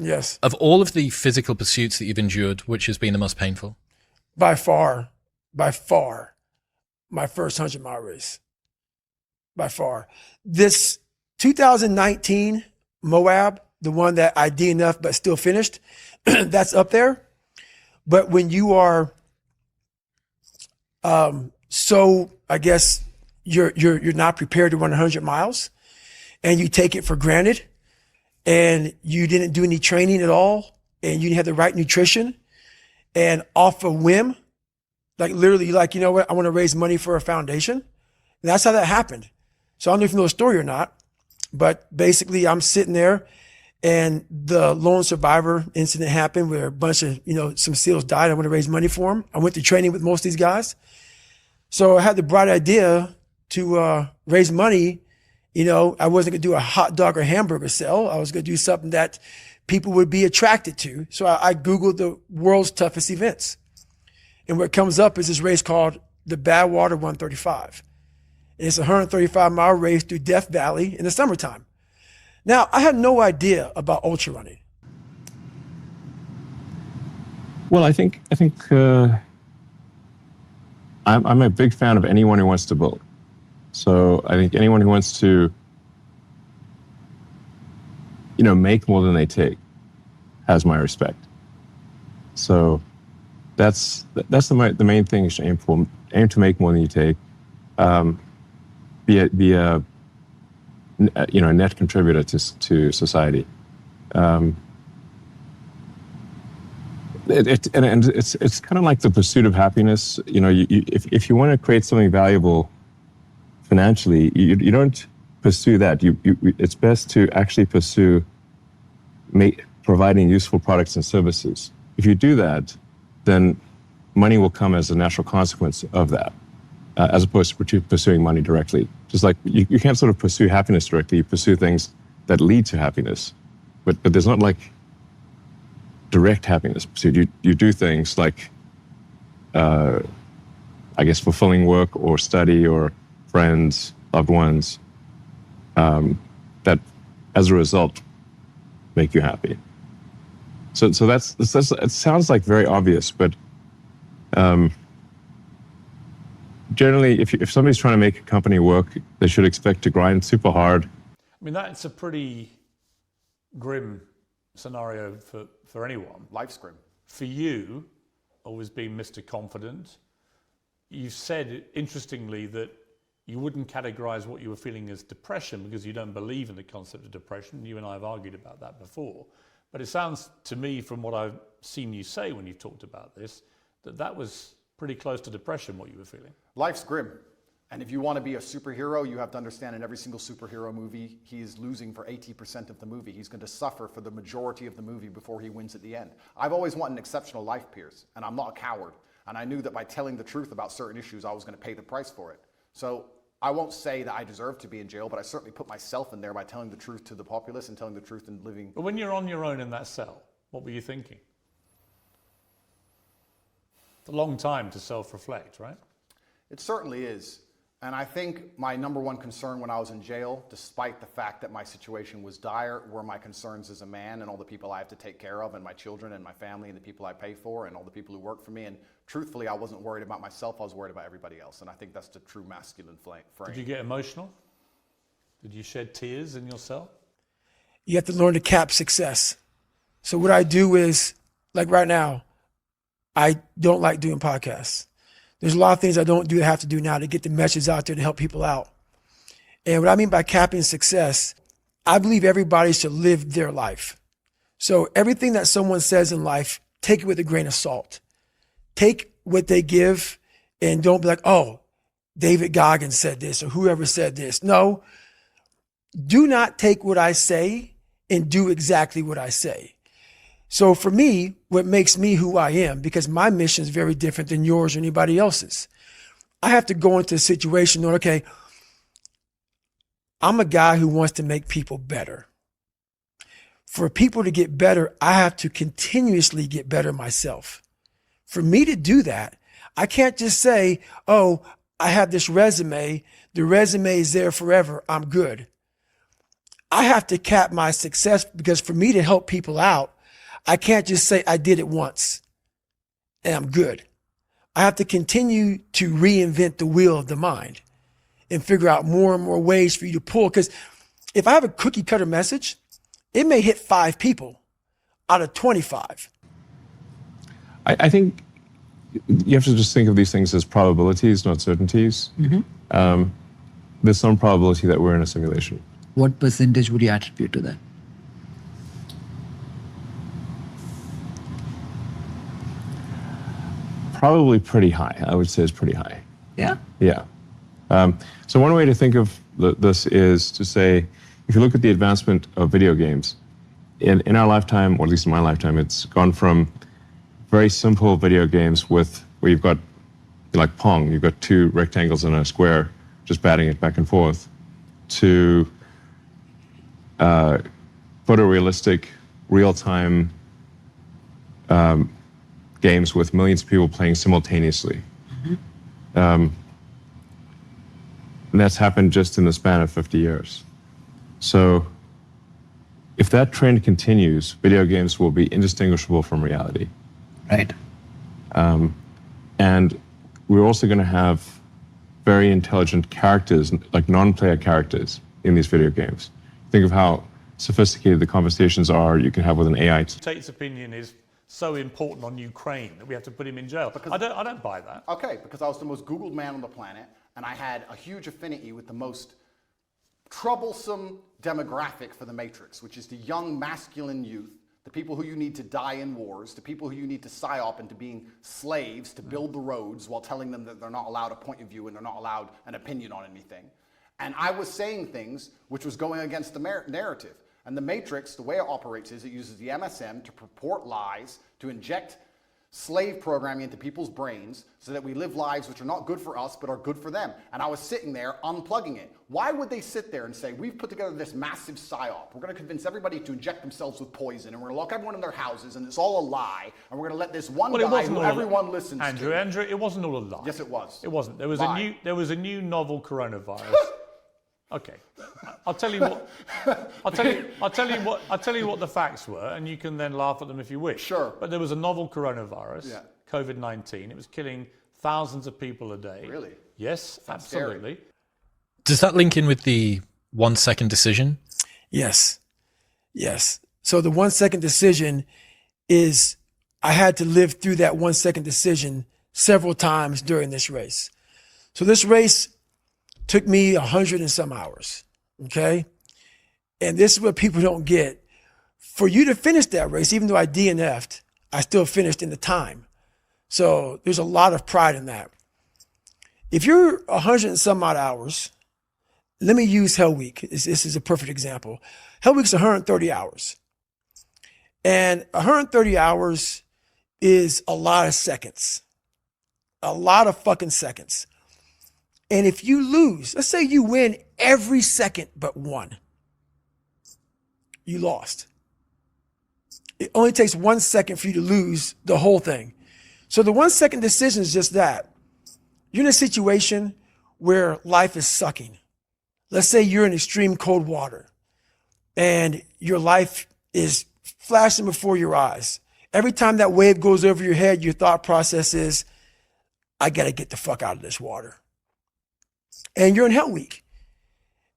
Yes. Of all of the physical pursuits that you've endured, which has been the most painful? By far, my first 100-mile race. By far. This 2019 Moab, the one that I DNF'd but still finished, that's up there. But when you are so, I guess you're not prepared to run 100 miles and you take it for granted and you didn't do any training at all and you didn't have the right nutrition and off a whim, like literally like, you know what, I want to raise money for a foundation. And that's how that happened. So I don't know if you know the story or not, but basically I'm sitting there and the lone survivor incident happened where a bunch of, some SEALs died. I want to raise money for them. I went to training with most of these guys. So I had the bright idea to raise money. I wasn't going to do a hot dog or hamburger sale. I was going to do something that people would be attracted to. So I Googled the world's toughest events. And what comes up is this race called the Badwater 135. And it's a 135-mile race through Death Valley in the summertime. Now, I had no idea about ultra running. Well, I think I'm a big fan of anyone who wants to build. So I think anyone who wants to, make more than they take has my respect. So that's the main thing you should aim for. Aim to make more than you take. Be a net contributor to society. It's kind of like the pursuit of happiness. If you want to create something valuable financially, you don't pursue that. It's best to actually pursue providing useful products and services. If you do that, then money will come as a natural consequence of that, as opposed to pursuing money directly. Just like you can't sort of pursue happiness directly, you pursue things that lead to happiness. But there's not like direct happiness pursued. You do things like, I guess, fulfilling work or study or friends, loved ones, that as a result make you happy. So that's it sounds like very obvious, but generally, if somebody's trying to make a company work, they should expect to grind super hard. I mean, that's a pretty grim scenario for anyone. Life's grim. For you, always being Mr. Confident, you said, interestingly, that you wouldn't categorize what you were feeling as depression because you don't believe in the concept of depression. You and I have argued about that before. But it sounds to me, from what I've seen you say when you've talked about this, that was pretty close to depression, what you were feeling. Life's grim. And if you want to be a superhero, you have to understand in every single superhero movie, he's losing for 80% of the movie. He's going to suffer for the majority of the movie before he wins at the end. I've always wanted an exceptional life, Piers, and I'm not a coward. And I knew that by telling the truth about certain issues, I was going to pay the price for it. So I won't say that I deserve to be in jail, but I certainly put myself in there by telling the truth to the populace and telling the truth and living. But when you're on your own in that cell, what were you thinking? It's a long time to self-reflect, right? It certainly is. And I think my number one concern when I was in jail, despite the fact that my situation was dire, were my concerns as a man and all the people I have to take care of and my children and my family and the people I pay for and all the people who work for me. And truthfully, I wasn't worried about myself, I was worried about everybody else. And I think that's the true masculine frame. Did you get emotional? Did you shed tears in your cell? You have to learn to cap success. So what I do is, like right now, I don't like doing podcasts. There's a lot of things I don't do that I have to do now to get the message out there to help people out. And what I mean by capping success, I believe everybody should live their life. So everything that someone says in life, take it with a grain of salt. Take what they give and don't be like, oh, David Goggins said this or whoever said this. No, do not take what I say and do exactly what I say. So for me, what makes me who I am, because my mission is very different than yours or anybody else's, I have to go into a situation knowing, okay, I'm a guy who wants to make people better. For people to get better, I have to continuously get better myself. For me to do that, I can't just say, oh, I have this resume. The resume is there forever. I'm good. I have to cap my success, because for me to help people out, I can't just say I did it once and I'm good. I have to continue to reinvent the wheel of the mind and figure out more and more ways for you to pull. Because if I have a cookie cutter message, it may hit 5 people out of 25. I think you have to just think of these things as probabilities, not certainties. There's some probability that we're in a simulation. What percentage would you attribute to that? Probably pretty high. I would say it's pretty high. Yeah. Yeah. So one way to think of this is to say, if you look at the advancement of video games, in our lifetime, or at least in my lifetime, it's gone from very simple video games where you've got, like Pong, you've got 2 rectangles and a square, just batting it back and forth, to photorealistic, real-time games with millions of people playing simultaneously. And that's happened just in the span of 50 years. So if that trend continues, video games will be indistinguishable from reality. Right. And we're also going to have very intelligent characters, like non-player characters, in these video games. Think of how sophisticated the conversations are you can have with an AI. Tate's opinion is so important on Ukraine that we have to put him in jail. I don't buy that. Okay, because I was the most Googled man on the planet, and I had a huge affinity with the most troublesome demographic for the Matrix, which is the young masculine youth, the people who you need to die in wars, the people who you need to psyop into being slaves to build the roads while telling them that they're not allowed a point of view and they're not allowed an opinion on anything. And I was saying things which was going against the narrative. And the Matrix, the way it operates is it uses the MSM to purport lies, to inject slave programming into people's brains so that we live lives which are not good for us but are good for them. And I was sitting there unplugging it. Why would they sit there and say, we've put together this massive psyop, we're going to convince everybody to inject themselves with poison, and we're going to lock everyone in their houses, and it's all a lie, and we're going to let this one guy who everyone listens to. Andrew, it wasn't all a lie. Yes, it was. It wasn't. There was a new novel coronavirus. Okay, I'll tell you what. I'll tell you what the facts were, and you can then laugh at them if you wish. Sure. But there was a novel coronavirus, COVID-19. It was killing thousands of people a day. Really? Yes, absolutely. Scary. Does that link in with the 1 second decision? Yes. So the 1 second decision is, I had to live through that 1 second decision several times during this race. So this race took me 100 and some hours, okay? And this is what people don't get. For you to finish that race, even though I DNF'd, I still finished in the time. So there's a lot of pride in that. If you're 100 and some odd hours, let me use Hell Week. This is a perfect example. Hell Week's 130 hours. And 130 hours is a lot of seconds. A lot of fucking seconds. And if you lose, let's say you win every second but one, you lost. It only takes 1 second for you to lose the whole thing. So the 1 second decision is just that. You're in a situation where life is sucking. Let's say you're in extreme cold water and your life is flashing before your eyes. Every time that wave goes over your head, your thought process is, I got to get the fuck out of this water. And you're in Hell Week.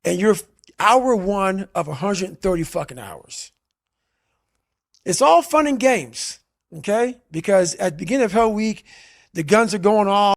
And you're hour 1 of 130 fucking hours. It's all fun and games, okay? Because at the beginning of Hell Week, the guns are going off.